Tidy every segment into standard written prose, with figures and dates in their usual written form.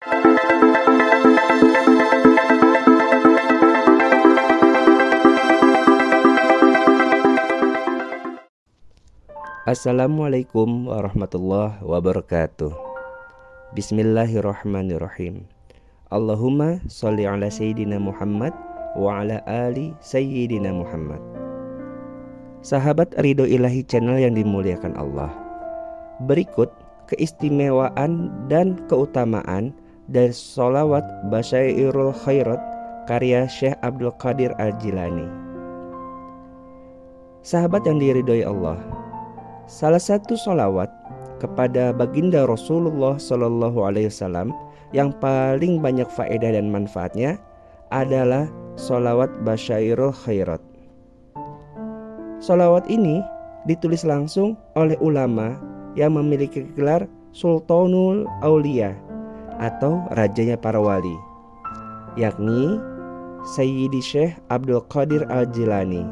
Assalamualaikum warahmatullahi wabarakatuh. Bismillahirrahmanirrahim. Allahumma sholli ala sayyidina Muhammad wa ala ali sayyidina Muhammad. Sahabat Ridho Ilahi Channel yang dimuliakan Allah, berikut keistimewaan dan keutamaan dari sholawat Basyairul Khairat karya Syekh Abdul Qadir Al-Jilani. Sahabat yang diridhoi Allah, salah satu sholawat kepada baginda Rasulullah Shallallahu Alaihi Wasallam yang paling banyak faedah dan manfaatnya adalah sholawat Basyairul Khairat. Sholawat ini ditulis langsung oleh ulama yang memiliki gelar Sultanul Aulia atau rajanya para wali, yakni Sayyidi Syekh Abdul Qadir Al-Jilani.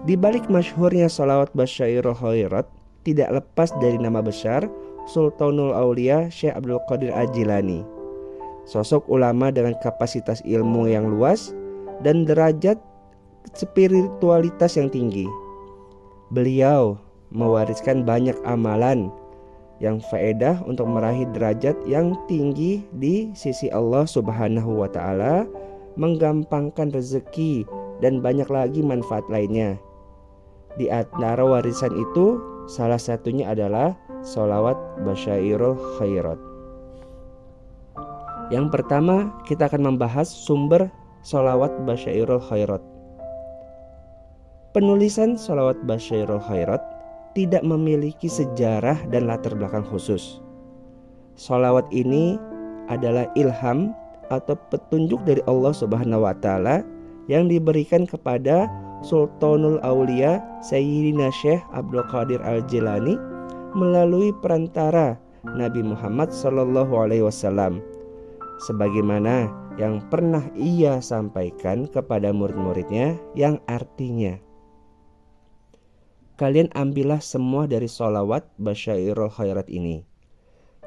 Di balik masyhurnya sholawat Basyairul Khairat tidak lepas dari nama besar Sultanul Aulia Syekh Abdul Qadir Al-Jilani, sosok ulama dengan kapasitas ilmu yang luas dan derajat spiritualitas yang tinggi. Beliau mewariskan banyak amalan yang faedah untuk meraih derajat yang tinggi di sisi Allah Subhanahu wa Ta'ala, menggampangkan rezeki dan banyak lagi manfaat lainnya. Di antara warisan itu salah satunya adalah sholawat Basyairul Khairat. Yang pertama kita akan membahas sumber sholawat Basyairul Khairat. Penulisan sholawat Basyairul Khairat tidak memiliki sejarah dan latar belakang khusus. Sholawat ini adalah ilham atau petunjuk dari Allah Subhanahu wa Ta'ala yang diberikan kepada Sultanul Aulia Sayyidina Syekh Abdul Qadir Al-Jilani melalui perantara Nabi Muhammad Sallallahu Alaihi Wasallam, sebagaimana yang pernah ia sampaikan kepada murid-muridnya, yang artinya, kalian ambillah semua dari sholawat Basyairul Khairat ini,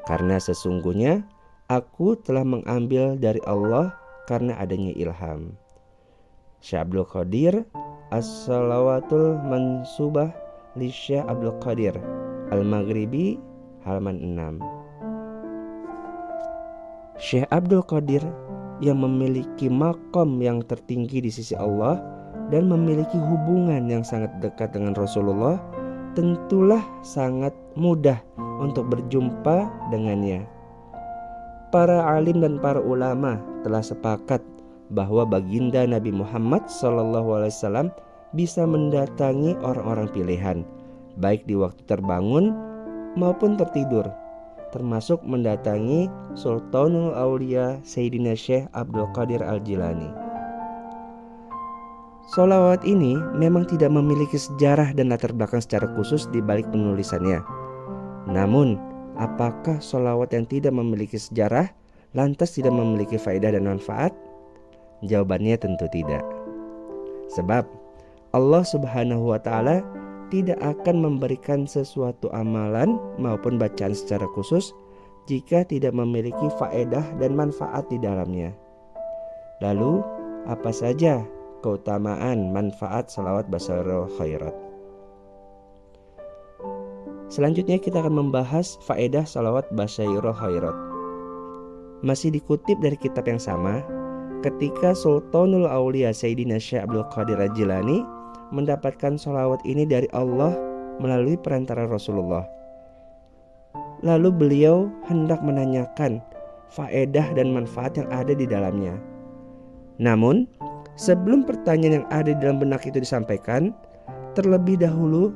karena sesungguhnya aku telah mengambil dari Allah karena adanya ilham. Syekh Abdul Qadir As-Salawatul Mansubah li Syekh Abdul Qadir Al-Maghribi, halaman 6. Syekh Abdul Qadir yang memiliki makom yang tertinggi di sisi Allah dan memiliki hubungan yang sangat dekat dengan Rasulullah, tentulah sangat mudah untuk berjumpa dengannya. Para alim dan para ulama telah sepakat bahwa baginda Nabi Muhammad SAW bisa mendatangi orang-orang pilihan, baik di waktu terbangun maupun tertidur, termasuk mendatangi Sultanul Aulia Sayyidina Syekh Abdul Qadir Al-Jilani. Sholawat ini memang tidak memiliki sejarah dan latar belakang secara khusus di balik penulisannya. Namun, apakah sholawat yang tidak memiliki sejarah lantas tidak memiliki faedah dan manfaat? Jawabannya tentu tidak. Sebab Allah Subhanahu wa Ta'ala tidak akan memberikan sesuatu amalan maupun bacaan secara khusus jika tidak memiliki faedah dan manfaat di dalamnya. Lalu, apa saja keutamaan manfaat sholawat Basyairul Khairat? Selanjutnya kita akan membahas faedah sholawat Basyairul Khairat. Masih dikutip dari kitab yang sama, ketika Sultanul Aulia Sayyidina Syekh Abdul Qadir Al-Jilani mendapatkan sholawat ini dari Allah melalui perantara Rasulullah. Lalu beliau hendak menanyakan faedah dan manfaat yang ada di dalamnya. Namun, sebelum pertanyaan yang ada di dalam benak itu disampaikan, terlebih dahulu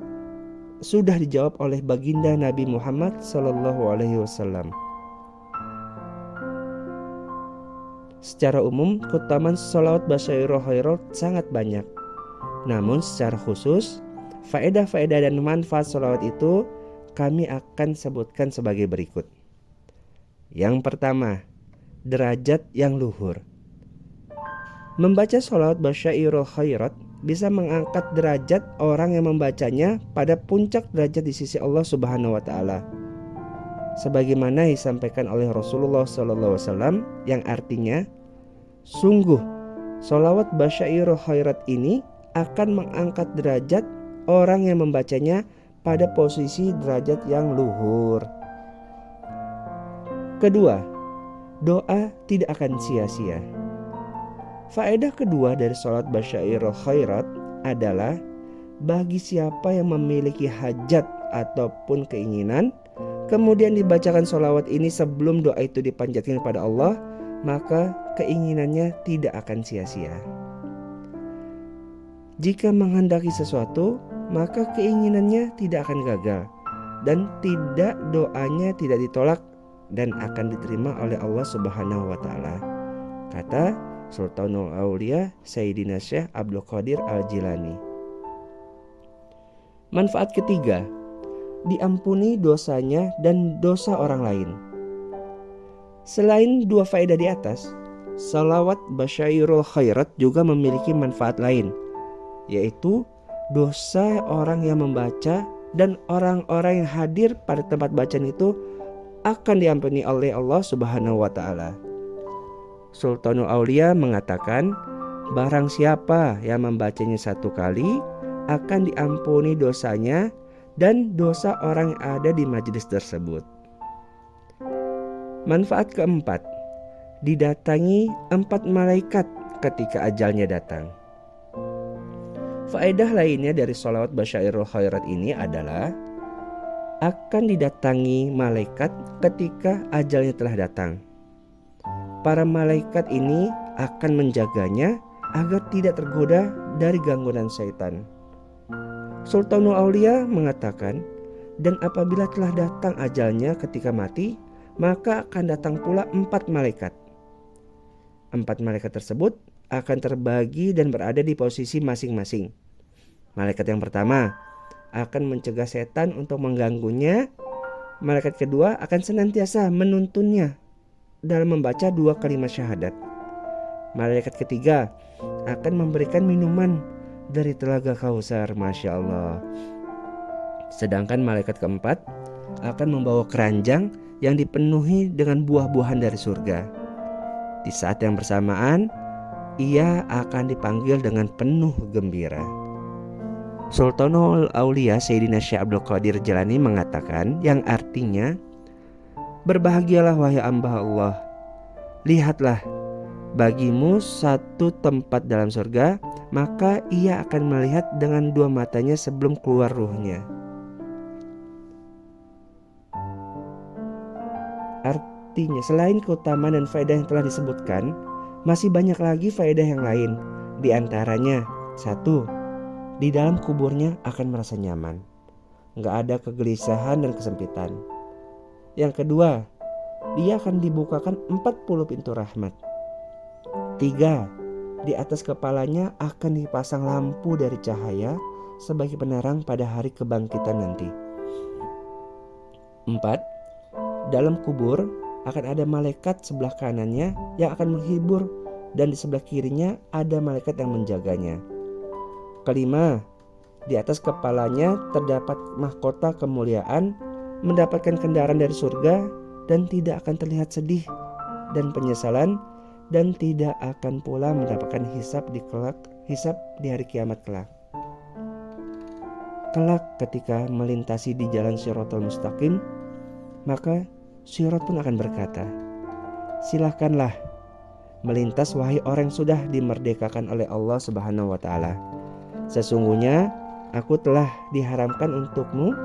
sudah dijawab oleh baginda Nabi Muhammad Sallallahu Alaihi Wasallam. Secara umum, keutamaan sholawat Basyairul Khairat sangat banyak. Namun secara khusus, faedah-faedah dan manfaat sholawat itu kami akan sebutkan sebagai berikut. Yang pertama, derajat yang luhur. Membaca sholawat Basyairul Khairat bisa mengangkat derajat orang yang membacanya pada puncak derajat di sisi Allah Subhanahu wa Ta'ala. sebagaimana disampaikan oleh Rasulullah SAW, yang artinya, sungguh sholawat Basyairu Khairat ini akan mengangkat derajat orang yang membacanya pada posisi derajat yang luhur. Kedua, doa tidak akan sia-sia. Faedah kedua dari sholat Basyairu Khairat adalah bagi siapa yang memiliki hajat ataupun keinginan, kemudian dibacakan sholawat ini sebelum doa itu dipanjatkan kepada Allah, maka keinginannya tidak akan sia-sia. Jika menghendaki sesuatu, maka keinginannya tidak akan gagal dan doanya tidak ditolak dan akan diterima oleh Allah Subhanahu wa taala. Kata Sultanul Aulia Sayyidina Syekh Abdul Qadir Al-Jilani. Manfaat ketiga, diampuni dosanya dan dosa orang lain. Selain dua faedah di atas, sholawat Basyairul Khairat juga memiliki manfaat lain, yaitu dosa orang yang membaca dan orang-orang yang hadir pada tempat bacaan itu akan diampuni oleh Allah Subhanahu wa taala. Sultanul Aulia mengatakan, barang siapa yang membacanya satu kali akan diampuni dosanya dan dosa orang yang ada di majelis tersebut. Manfaat keempat, didatangi 4 malaikat ketika ajalnya datang. Faedah lainnya dari sholawat Basyairul Khairat ini adalah akan didatangi malaikat ketika ajalnya telah datang. Para malaikat ini akan menjaganya agar tidak tergoda dari gangguan syaitan. Sultanul Aulia mengatakan, dan apabila telah datang ajalnya ketika mati, maka akan datang pula 4 malaikat. 4 malaikat tersebut akan terbagi dan berada di posisi masing-masing. Malaikat yang pertama akan mencegah setan untuk mengganggunya. Malaikat kedua akan senantiasa menuntunnya dalam membaca 2 kalimat syahadat. Malaikat ketiga akan memberikan minuman dari telaga Kausar, Masya Allah. Sedangkan malaikat keempat akan membawa keranjang yang dipenuhi dengan buah-buahan dari surga. Di saat yang bersamaan, ia akan dipanggil dengan penuh gembira. Sultanul Aulia Sayyidina Syekh Abdul Qadir Jilani mengatakan, yang artinya, berbahagialah wahai hamba Allah, lihatlah bagimu satu tempat dalam surga, maka ia akan melihat dengan 2 matanya sebelum keluar ruhnya. Artinya, selain keutamaan dan faedah yang telah disebutkan, masih banyak lagi faedah yang lain. Di antaranya, 1, di dalam kuburnya akan merasa nyaman, nggak ada kegelisahan dan kesempitan. Yang kedua, dia akan dibukakan 40 pintu rahmat. 3, di atas kepalanya akan dipasang lampu dari cahaya sebagai penerang pada hari kebangkitan nanti. 4, dalam kubur akan ada malaikat sebelah kanannya yang akan menghibur, dan di sebelah kirinya ada malaikat yang menjaganya. 5, di atas kepalanya terdapat mahkota kemuliaan, mendapatkan kendaraan dari surga, dan tidak akan terlihat sedih dan penyesalan, dan tidak akan pula mendapatkan hisab di hari kiamat kelak. Kelak ketika melintasi di jalan Shiratal Mustaqim, maka Sirat pun akan berkata, silahkanlah melintas wahai orang yang sudah dimerdekakan oleh Allah Subhanahu wa taala. Sesungguhnya aku telah diharamkan untukmu,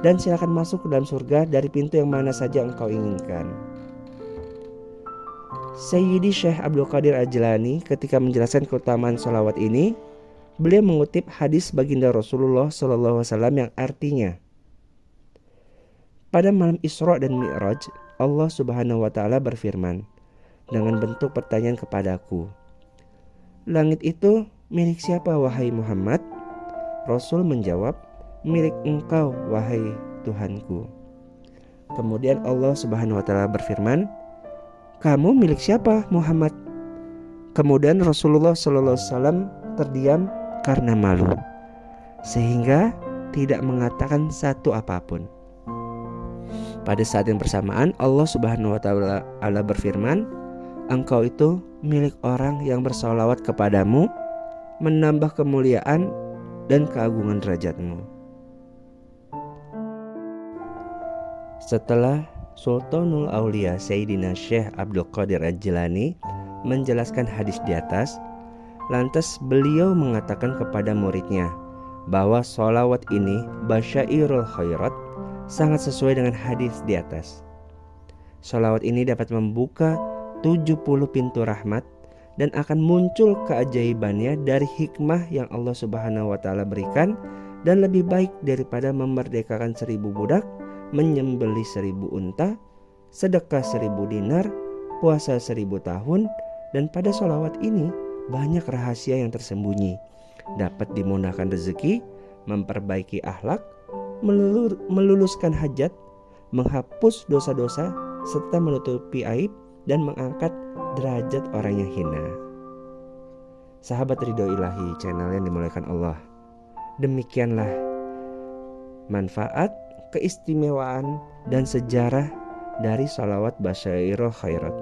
dan silakan masuk ke dalam surga dari pintu yang mana saja engkau inginkan. Sayyidi Syekh Abdul Qadir Al-Jilani ketika menjelaskan keutamaan sholawat ini, beliau mengutip hadis baginda Rasulullah SAW yang artinya, pada malam Isra dan Mi'raj, Allah Subhanahu wa taala berfirman dengan bentuk pertanyaan kepadaku, langit itu milik siapa wahai Muhammad? Rasul menjawab, milik engkau wahai Tuhanku. Kemudian Allah Subhanahu wa taala berfirman, kamu milik siapa Muhammad? Kemudian Rasulullah SAW terdiam karena malu, sehingga tidak mengatakan satu apapun. Pada saat yang bersamaan Allah Subhanahu wa taala berfirman, engkau itu milik orang yang bersolawat kepadamu, menambah kemuliaan dan keagungan derajatmu. Setelah Sultanul Aulia Sayyidina Syekh Abdul Qadir Al-Jilani menjelaskan hadis di atas, lantas beliau mengatakan kepada muridnya bahwa sholawat ini basyairul khairat, sangat sesuai dengan hadis di atas. Sholawat ini dapat membuka 70 pintu rahmat dan akan muncul keajaibannya dari hikmah yang Allah Subhanahu wa taala berikan, dan lebih baik daripada memerdekakan 1000 budak, menyembelih 1000 unta, sedekah 1000 dinar, puasa 1000 tahun. Dan pada sholawat ini banyak rahasia yang tersembunyi, dapat dimudahkan rezeki, memperbaiki akhlak, meluluskan hajat, menghapus dosa-dosa, serta menutupi aib dan mengangkat derajat orang yang hina. Sahabat Ridho Ilahi, channel yang dimuliakan Allah, demikianlah manfaat, keistimewaan, dan sejarah dari sholawat basyairul khairat.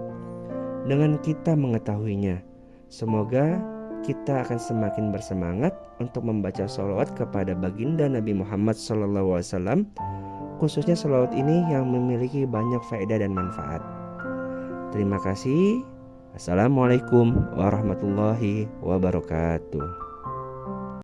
Dengan kita mengetahuinya, semoga kita akan semakin bersemangat untuk membaca sholawat kepada baginda Nabi Muhammad SAW, khususnya sholawat ini yang memiliki banyak faedah dan manfaat. Terima kasih. Assalamualaikum warahmatullahi wabarakatuh.